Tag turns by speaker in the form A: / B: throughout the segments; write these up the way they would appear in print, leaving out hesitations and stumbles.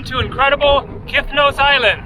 A: welcome to incredible Kythnos Island.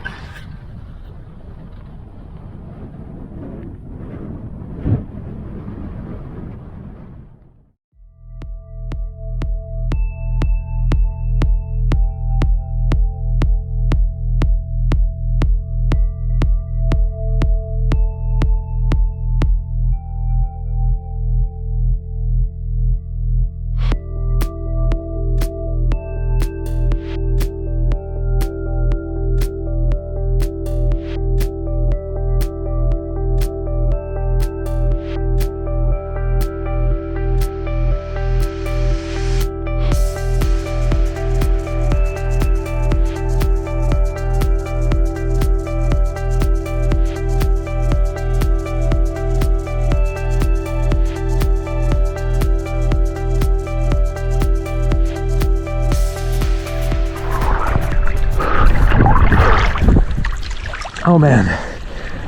A: Oh man,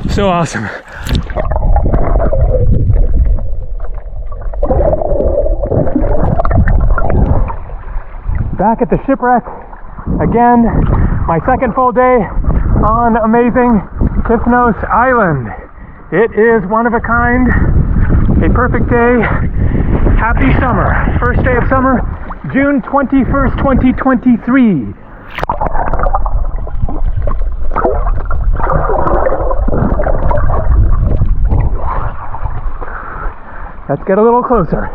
A: so awesome. Back at the shipwreck again, my second full day on amazing Kythnos Island. It is one of a kind, a perfect day. Happy summer. First day of summer, June 21st, 2023. Let's get a little closer.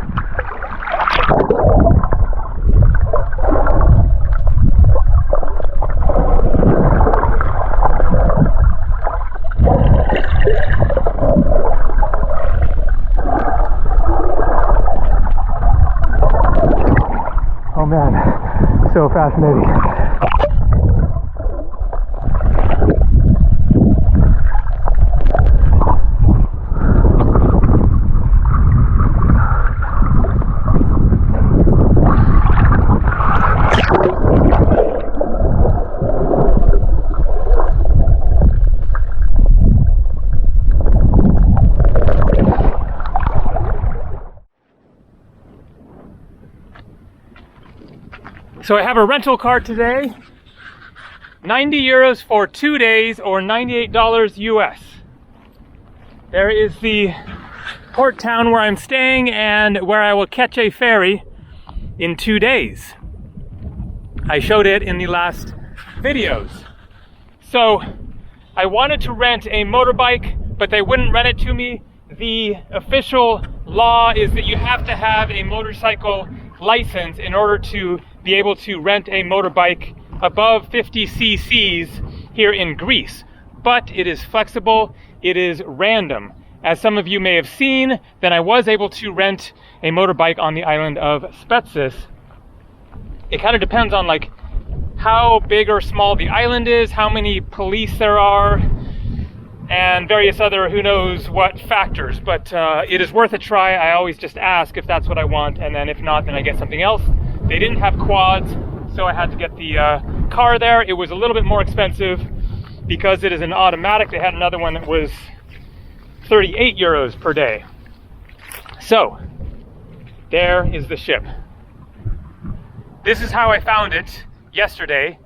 A: Oh man, so fascinating. So I have a rental car today, 90 euros for 2 days or $98 US. There is the port town where I'm staying and where I will catch a ferry in 2 days. I showed it in the last videos. So I wanted to rent a motorbike, but they wouldn't rent it to me. The official law is that you have to have a motorcycle license in order to be able to rent a motorbike above 50 cc's here in Greece. But it is flexible, it is random. As some of you may have seen, then I was able to rent a motorbike on the island of Spetses. It kind of depends on like how big or small the island is, how many police there are, and various other who knows what factors, but it is worth a try. I always just ask if that's what I want, and then if not, then I get something else. They didn't have quads, so I had to get the car there. It was a little bit more expensive because it is an automatic. They had another one that was 38 euros per day. So there is the ship. This is how I found it yesterday.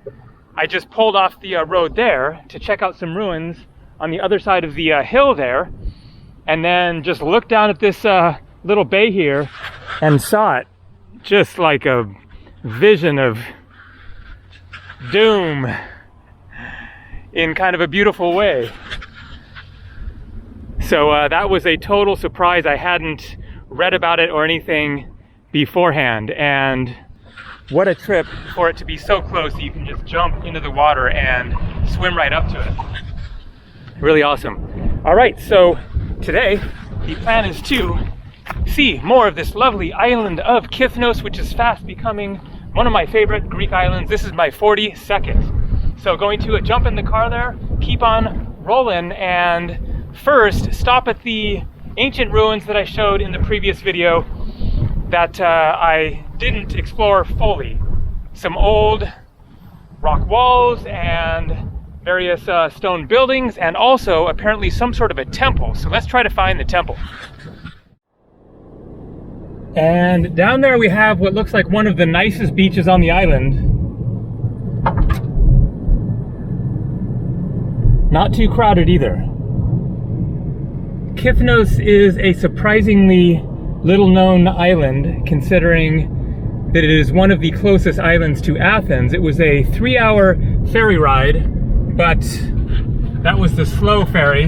A: I just pulled off the road there to check out some ruins on the other side of the hill there, and then just looked down at this little bay here and saw it just like a vision of doom in kind of a beautiful way. So that was a total surprise. I hadn't read about it or anything beforehand, and what a trip for it to be so close that you can just jump into the water and swim right up to it. Really awesome. All right, so today the plan is to see more of this lovely island of Kythnos, which is fast becoming one of my favorite Greek islands. This is my 42nd. So going to jump in the car there, keep on rolling, and first stop at the ancient ruins that I showed in the previous video that I didn't explore fully. Some old rock walls and various stone buildings, and also apparently some sort of a temple. So let's try to find the temple. And down there we have what looks like one of the nicest beaches on the island. Not too crowded either. Kythnos is a surprisingly little-known island, considering that it is one of the closest islands to Athens. It was a 3-hour ferry ride, but that was the slow ferry.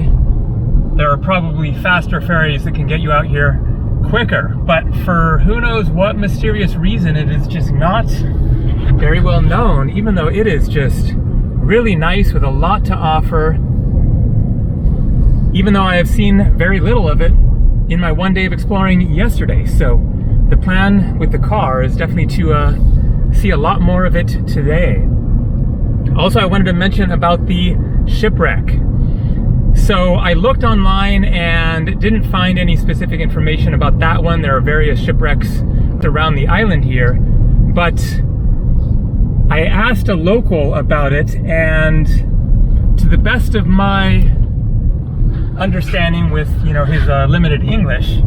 A: There are probably faster ferries that can get you out here quicker, but for who knows what mysterious reason, it is just not very well known, even though it is just really nice with a lot to offer, even though I have seen very little of it in my one day of exploring yesterday. So the plan with the car is definitely to see a lot more of it today. Also, I wanted to mention about the shipwreck. So I looked online and didn't find any specific information about that one. There are various shipwrecks around the island here, but I asked a local about it, and to the best of my understanding with, you know, his limited English,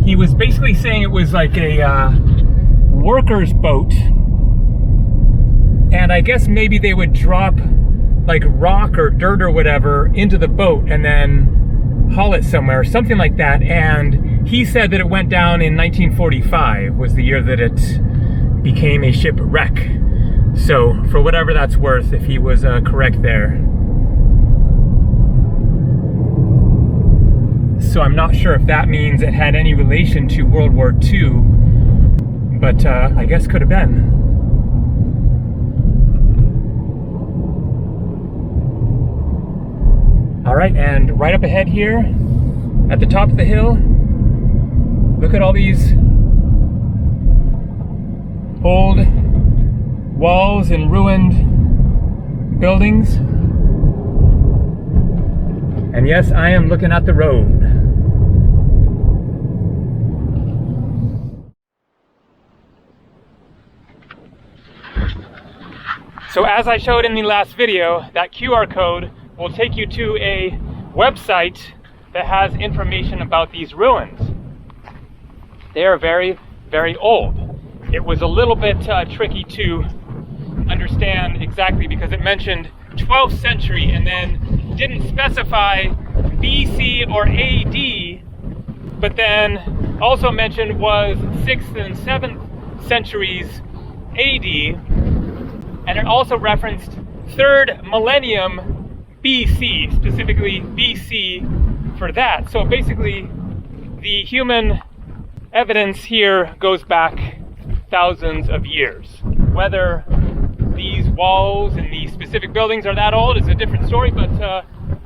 A: he was basically saying it was like a worker's boat, and I guess maybe they would drop like rock or dirt or whatever into the boat and then haul it somewhere, something like that. And he said that it went down in 1945 was the year that it became a shipwreck. So for whatever that's worth, if he was correct there. So I'm not sure if that means it had any relation to World War II, but I guess could have been. All right, and right up ahead here, at the top of the hill, look at all these old walls and ruined buildings. And yes, I am looking at the road. So as I showed in the last video, that QR code will take you to a website that has information about these ruins. They are very, very old. It was a little bit tricky to understand exactly because it mentioned 12th century and then didn't specify BC or AD, but then also mentioned was 6th and 7th centuries AD, and it also referenced 3rd millennium BC, specifically BC for that. So basically the human evidence here goes back thousands of years. Whether these walls and these specific buildings are that old is a different story, but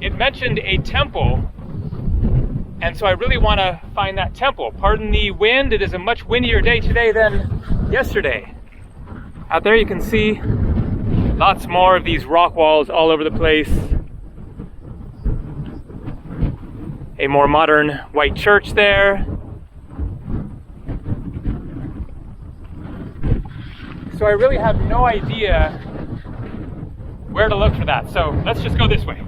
A: it mentioned a temple, and so I really want to find that temple. Pardon the wind, it is a much windier day today than yesterday. Out there you can see lots more of these rock walls all over the place. A more modern white church there. So I really have no idea where to look for that. So let's just go this way.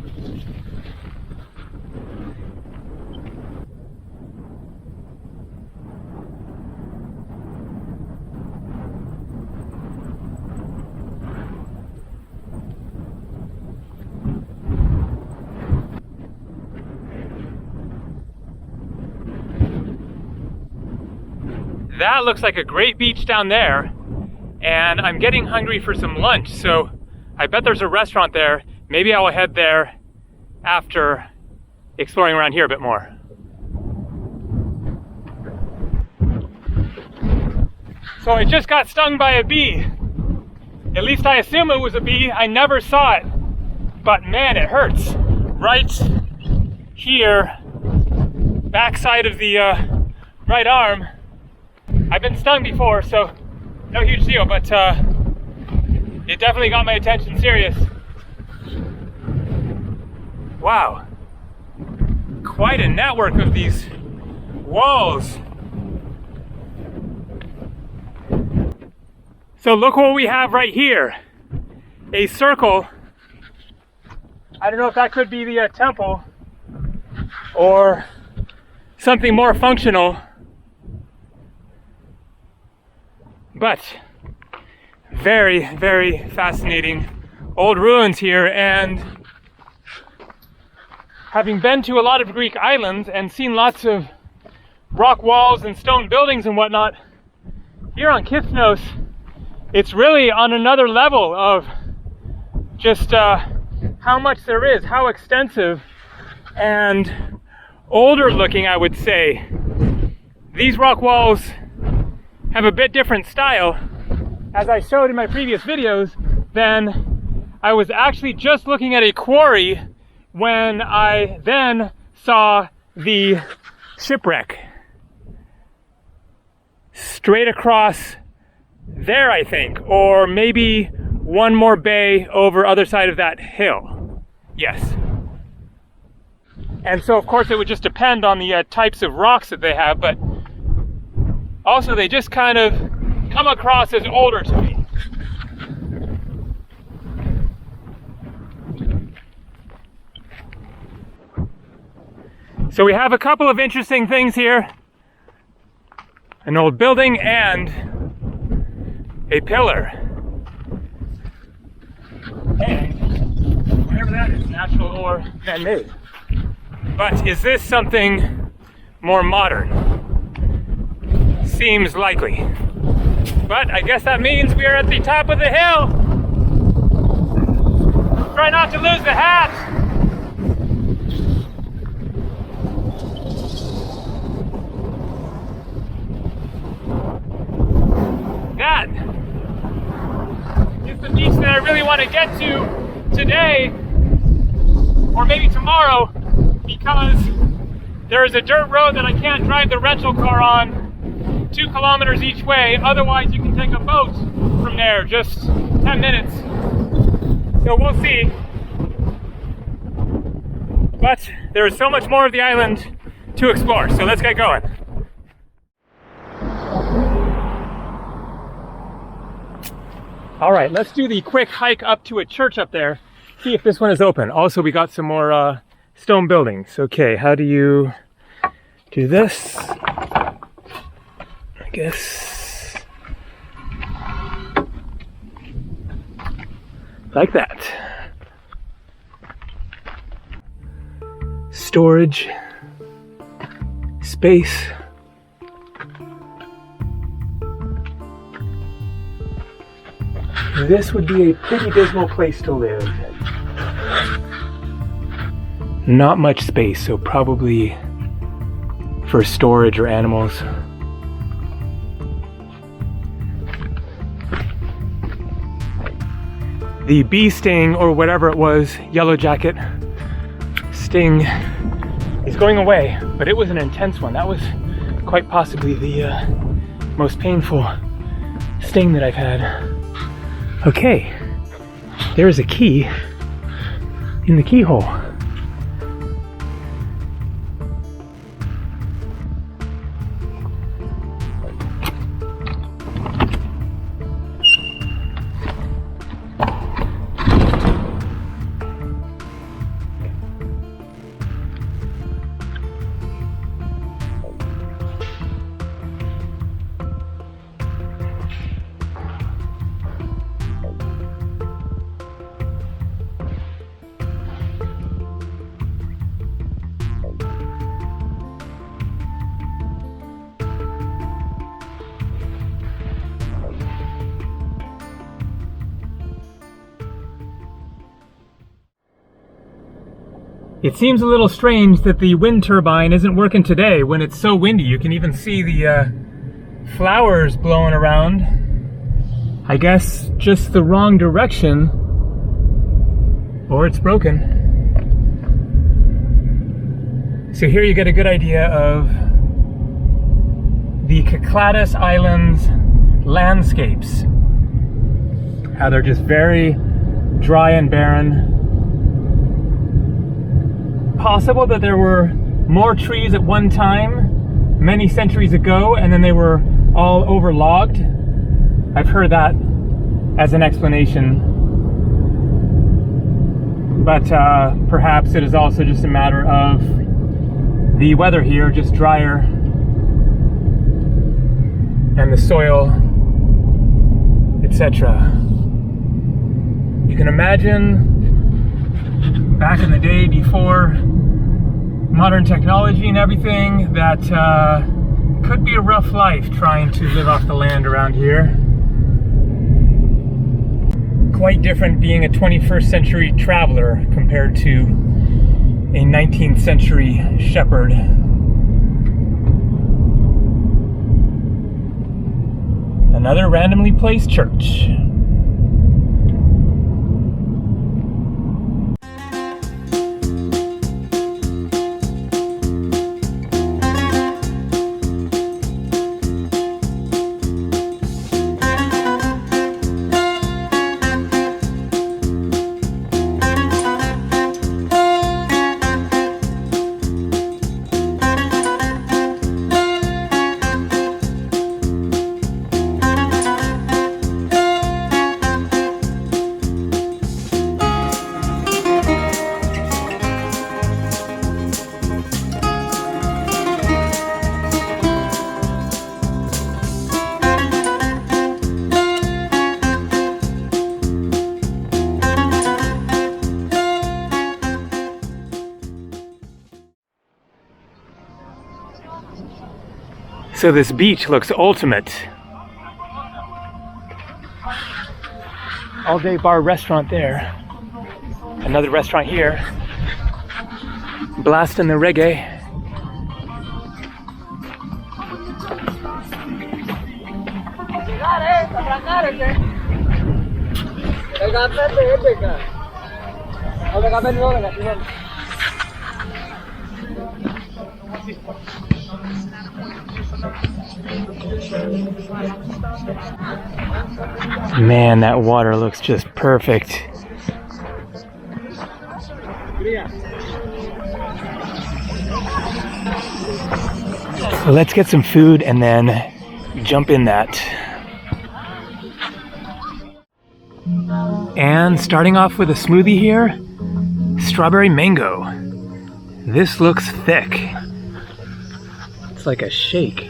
A: That looks like a great beach down there, and I'm getting hungry for some lunch, so I bet there's a restaurant there. Maybe I will head there after exploring around here a bit more. So I just got stung by a bee. At least I assume it was a bee. I never saw it, but man, it hurts. Right here, backside of the right arm. I've been stung before, so no huge deal, but it definitely got my attention serious. Wow, quite a network of these walls. So look what we have right here, a circle. I don't know if that could be the temple or something more functional. But very, very fascinating old ruins here, and having been to a lot of Greek islands and seen lots of rock walls and stone buildings and whatnot, here on Kythnos, it's really on another level of just how much there is, how extensive and older looking, I would say. These rock walls have a bit different style, as I showed in my previous videos, than I was actually just looking at a quarry when I then saw the shipwreck. Straight across there, I think, or maybe one more bay over other side of that hill. Yes. And so of course it would just depend on the types of rocks that they have, but also they just kind of come across as older to me. So we have a couple of interesting things here. An old building and a pillar. And whatever that is, natural or man-made. But is this something more modern? Seems likely. But I guess that means we are at the top of the hill. Try not to lose the hat. That is the beach that I really want to get to today, or maybe tomorrow, because there is a dirt road that I can't drive the rental car on 2 kilometers each way. Otherwise, you can take a boat from there, just 10 minutes. So we'll see. But there is so much more of the island to explore, so let's get going. All right, let's do the quick hike up to a church up there, see if this one is open. Also, we got some more stone buildings. Okay, how do you do this? I guess like that. Storage, space. This would be a pretty dismal place to live. Not much space, so probably for storage or animals. The bee sting, or whatever it was, yellow jacket sting, is going away, but it was an intense one. That was quite possibly the most painful sting that I've had. Okay, there is a key in the keyhole. It seems a little strange that the wind turbine isn't working today when it's so windy. You can even see the flowers blowing around. I guess just the wrong direction, or it's broken. So here you get a good idea of the Kythnos Islands landscapes. How they're just very dry and barren. Possible that there were more trees at one time, many centuries ago, and then they were all overlogged. I've heard that as an explanation. But perhaps it is also just a matter of the weather here, just drier, and the soil, etc. You can imagine back in the day before modern technology and everything, that could be a rough life trying to live off the land around here. Quite different being a 21st century traveler compared to a 19th century shepherd. Another randomly placed church. So this beach looks ultimate. All day bar restaurant there. Another restaurant here. Blasting the reggae. Man, that water looks just perfect. So let's get some food and then jump in that. And starting off with a smoothie here, strawberry mango. This looks thick. It's like a shake.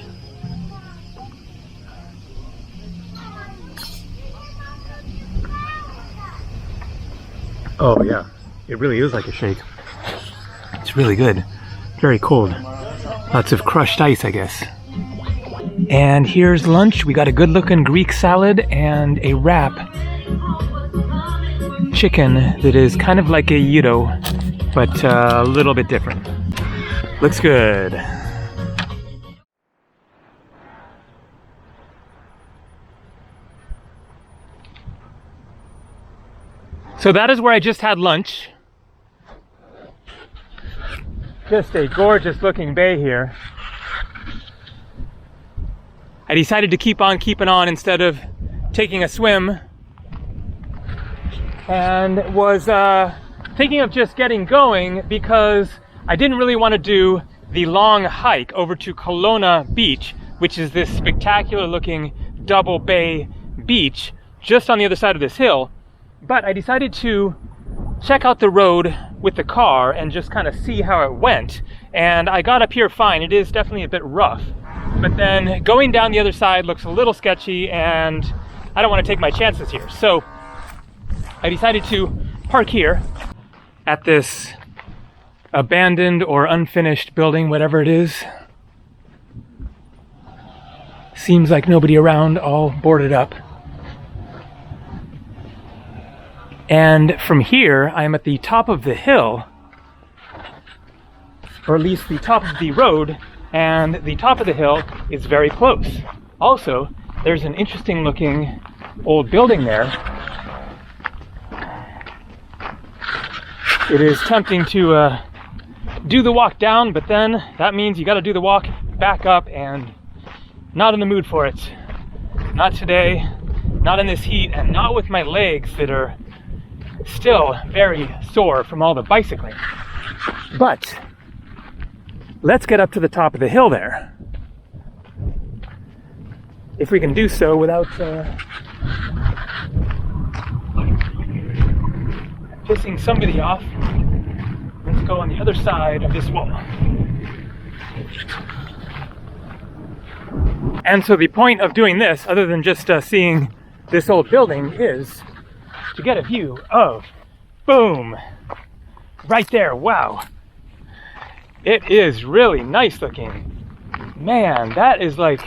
A: Oh yeah, it really is like a shake. It's really good. Very cold. Lots of crushed ice, I guess. And here's lunch. We got a good looking Greek salad and a wrap. Chicken that is kind of like a gyro, but a little bit different. Looks good. So that is where I just had lunch. Just a gorgeous looking bay here. I decided to keep on keeping on instead of taking a swim, and was thinking of just getting going because I didn't really want to do the long hike over to Kelowna Beach, which is this spectacular looking double bay beach just on the other side of this hill. But I decided to check out the road with the car and just kind of see how it went. And I got up here fine. It is definitely a bit rough. But then going down the other side looks a little sketchy, and I don't want to take my chances here. So I decided to park here at this abandoned or unfinished building, whatever it is. Seems like nobody around, all boarded up. And from here, I am at the top of the hill, or at least the top of the road, and the top of the hill is very close. Also, there's an interesting looking old building there. It is tempting to do the walk down, but then that means you gotta do the walk back up, and not in the mood for it. Not today, not in this heat, and not with my legs that are still very sore from all the bicycling. But let's get up to the top of the hill there. If we can do so without pissing somebody off. Let's go on the other side of this wall. And so the point of doing this, other than just seeing this old building, is to get a view of, boom, right there, wow. It is really nice looking. Man, that is like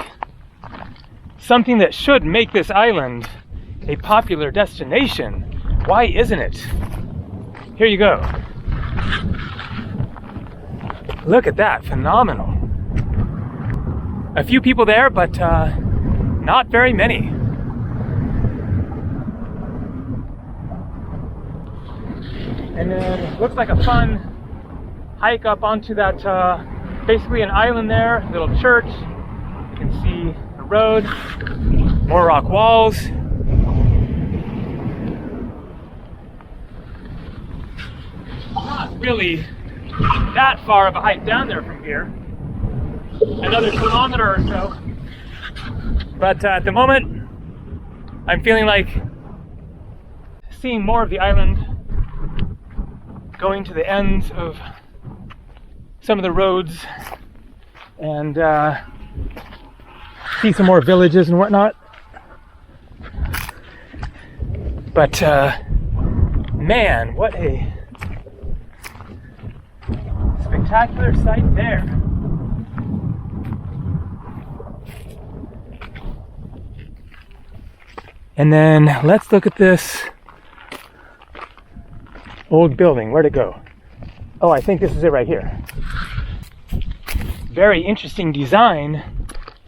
A: something that should make this island a popular destination. Why isn't it? Here you go. Look at that, phenomenal. A few people there, but not very many. And then it looks like a fun hike up onto that, basically an island there, little church. You can see the road, more rock walls. Not really that far of a hike down there from here. Another kilometer or so. But at the moment, I'm feeling like seeing more of the island, going to the ends of some of the roads, and see some more villages and whatnot. But man, what a spectacular sight there. And then let's look at this old building. Where'd it go? Oh, I think this is it right here. Very interesting design.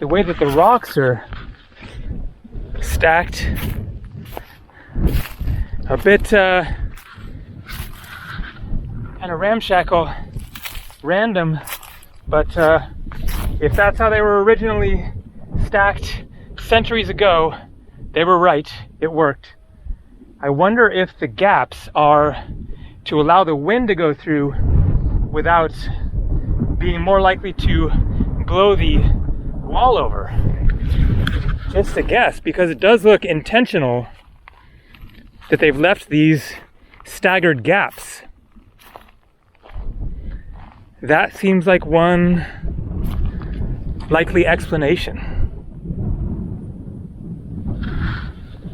A: The way that the rocks are stacked. A bit kind of ramshackle, random, but if that's how they were originally stacked centuries ago, they were right, it worked. I wonder if the gaps are to allow the wind to go through without being more likely to blow the wall over. Just a guess, because it does look intentional that they've left these staggered gaps. That seems like one likely explanation.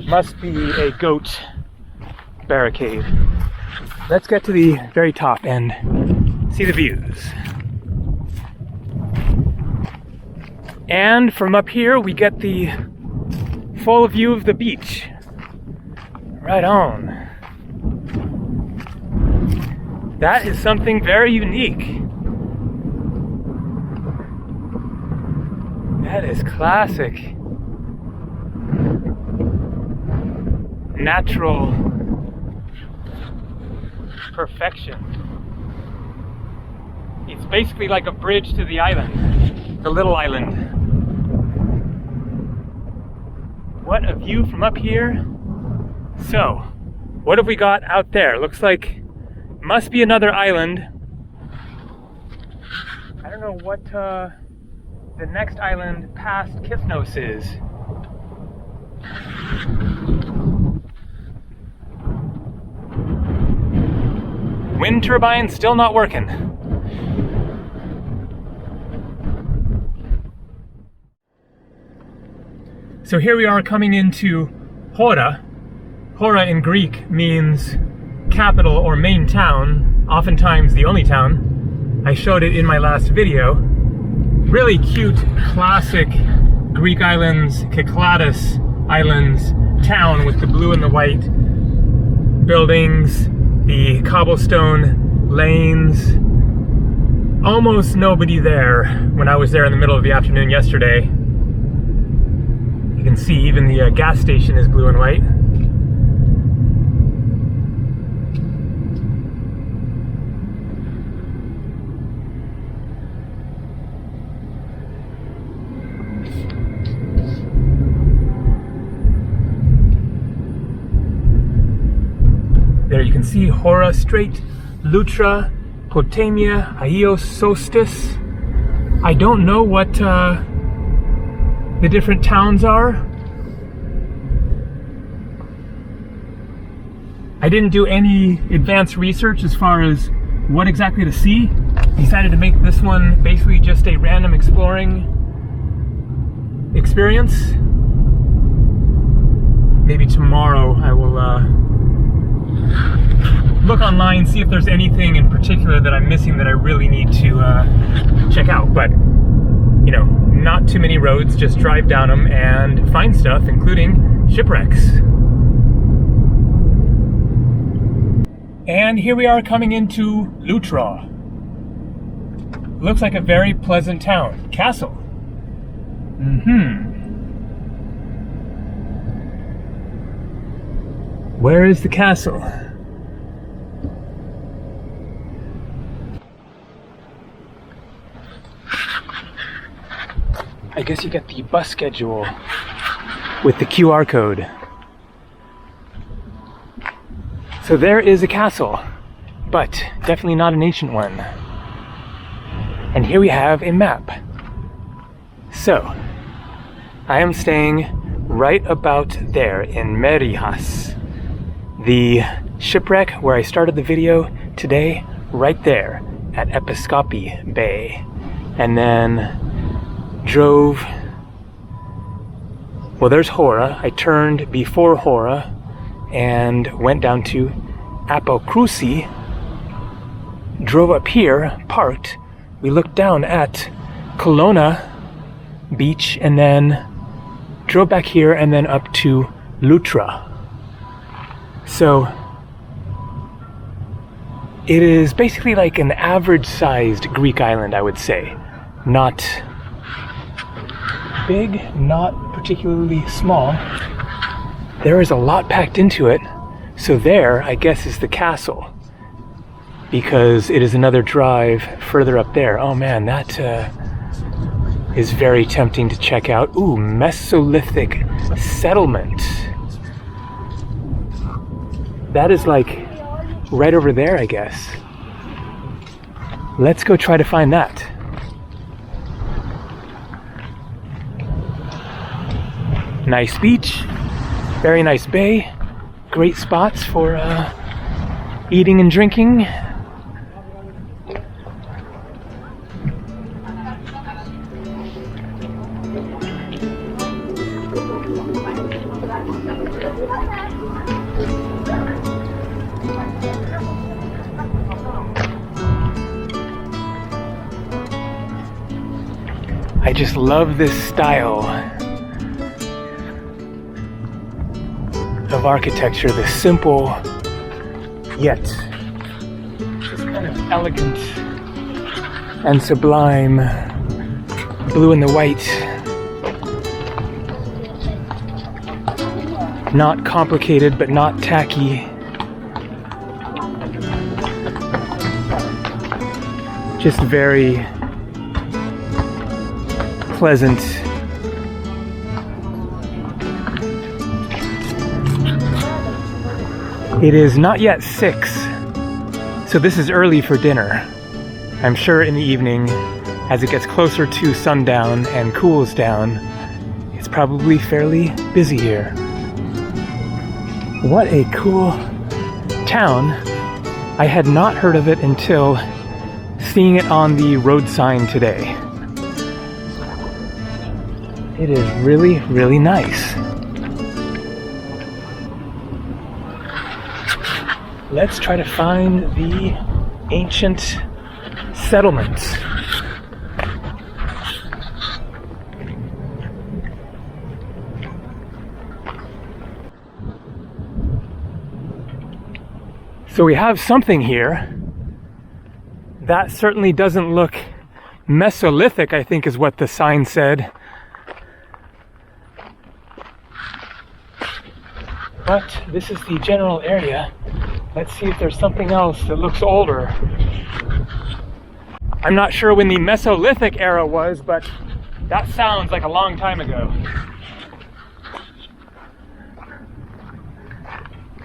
A: Must be a goat barricade. Let's get to the very top and see the views. And from up here we get the full view of the beach. Right on. That is something very unique. That is classic. Natural perfection. It's basically like a bridge to the island, the little island. What a view from up here. So, what have we got out there? Looks like, must be another island. I don't know what the next island past Kythnos is. Wind turbine still not working. So here we are coming into Hora. Hora in Greek means capital or main town, oftentimes the only town. I showed it in my last video. Really cute, classic Greek islands, Kyklados Islands town with the blue and the white buildings, the cobblestone lanes. Almost nobody there when I was there in the middle of the afternoon yesterday. You can see even the gas station is blue and white. There you can see Hora Strait, Loutra, Potamia, Aios Solstice. I don't know what the different towns are. I didn't do any advanced research as far as what exactly to see. Decided to make this one basically just a random exploring experience. Maybe tomorrow I will look online, see if there's anything in particular that I'm missing that I really need to check out. But, you know, not too many roads, just drive down them and find stuff, including shipwrecks. And here we are coming into Loutra. Looks like a very pleasant town. Castle. Where is the castle? I guess you get the bus schedule with the QR code. So there is a castle, but definitely not an ancient one. And here we have a map. So, I am staying right about there in Merihas. The shipwreck where I started the video today, right there at Episcopi Bay. And then drove, well, there's Hora. I turned before Hora and went down to Apokrusi, drove up here, parked. We looked down at Kelowna Beach and then drove back here and then up to Loutra. So it is basically like an average-sized Greek island, I would say. Not big, not particularly small. There is a lot packed into it. So there, I guess, is the castle, because it is another drive further up there. Oh man, that is very tempting to check out. Ooh, Mesolithic settlement. That is like right over there, I guess. Let's go try to find that. Nice beach, very nice bay, great spots for eating and drinking. I just love this style of architecture, the simple yet just kind of elegant and sublime blue and the white. Not complicated, but not tacky. Just very pleasant. It is not yet 6, so this is early for dinner. I'm sure in the evening, as it gets closer to sundown and cools down, it's probably fairly busy here. What a cool town. I had not heard of it until seeing it on the road sign today. It is really, really nice. Let's try to find the ancient settlements. So we have something here. That certainly doesn't look Mesolithic, I think is what the sign said. But this is the general area. Let's see if there's something else that looks older. I'm not sure when the Mesolithic era was, but that sounds like a long time ago.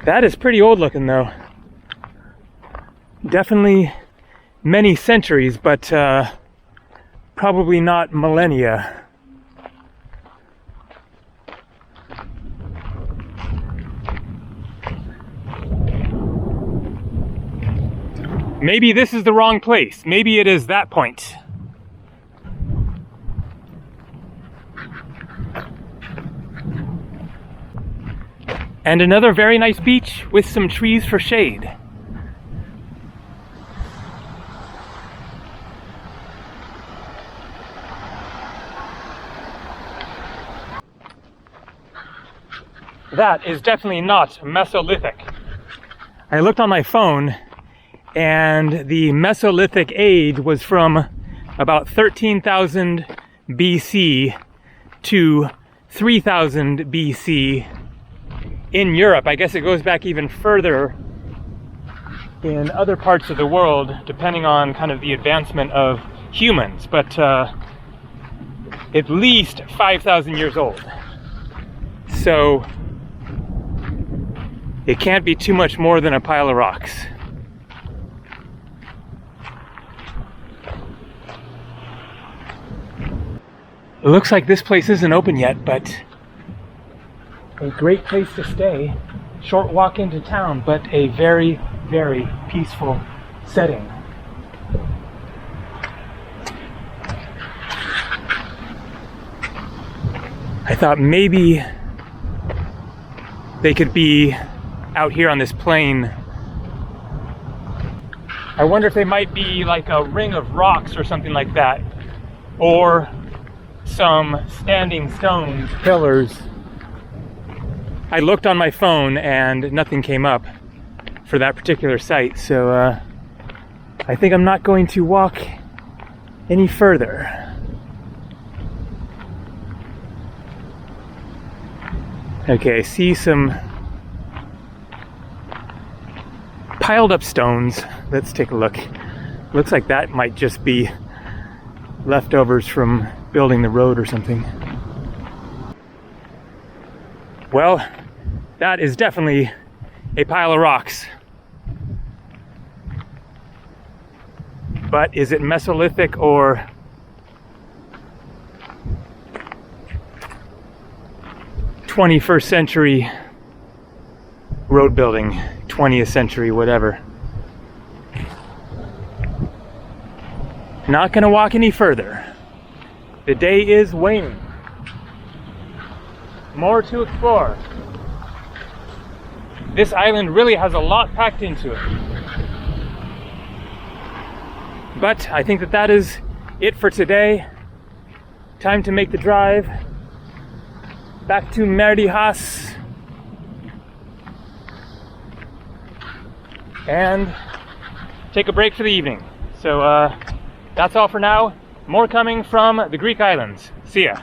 A: That is pretty old looking though. Definitely many centuries, but probably not millennia. Maybe this is the wrong place. Maybe it is that point. And another very nice beach with some trees for shade. that is definitely not Mesolithic. I looked on my phone, and the Mesolithic age was from about 13,000 BC to 3000 BC in Europe. I guess it goes back even further in other parts of the world, depending on kind of the advancement of humans, but at least 5,000 years old. So it can't be too much more than a pile of rocks. It looks like this place isn't open yet, but a great place to stay. Short walk into town, but a very, very peaceful setting. I thought maybe they could be out here on this plain. I wonder if they might be like a ring of rocks or something like that, or some standing stones, pillars. I looked on my phone and nothing came up for that particular site, so I think I'm not going to walk any further. Okay, I see some piled up stones. Let's take a look. Looks like that might just be leftovers from building the road or something. Well, that is definitely a pile of rocks. But is it Mesolithic or '21st century road building, 20th century, whatever? Not gonna walk any further. The day is waning. More to explore. This island really has a lot packed into it. But I think that is it for today. Time to make the drive back to Merdihas and take a break for the evening. So that's all for now. More coming from the Greek islands. See ya.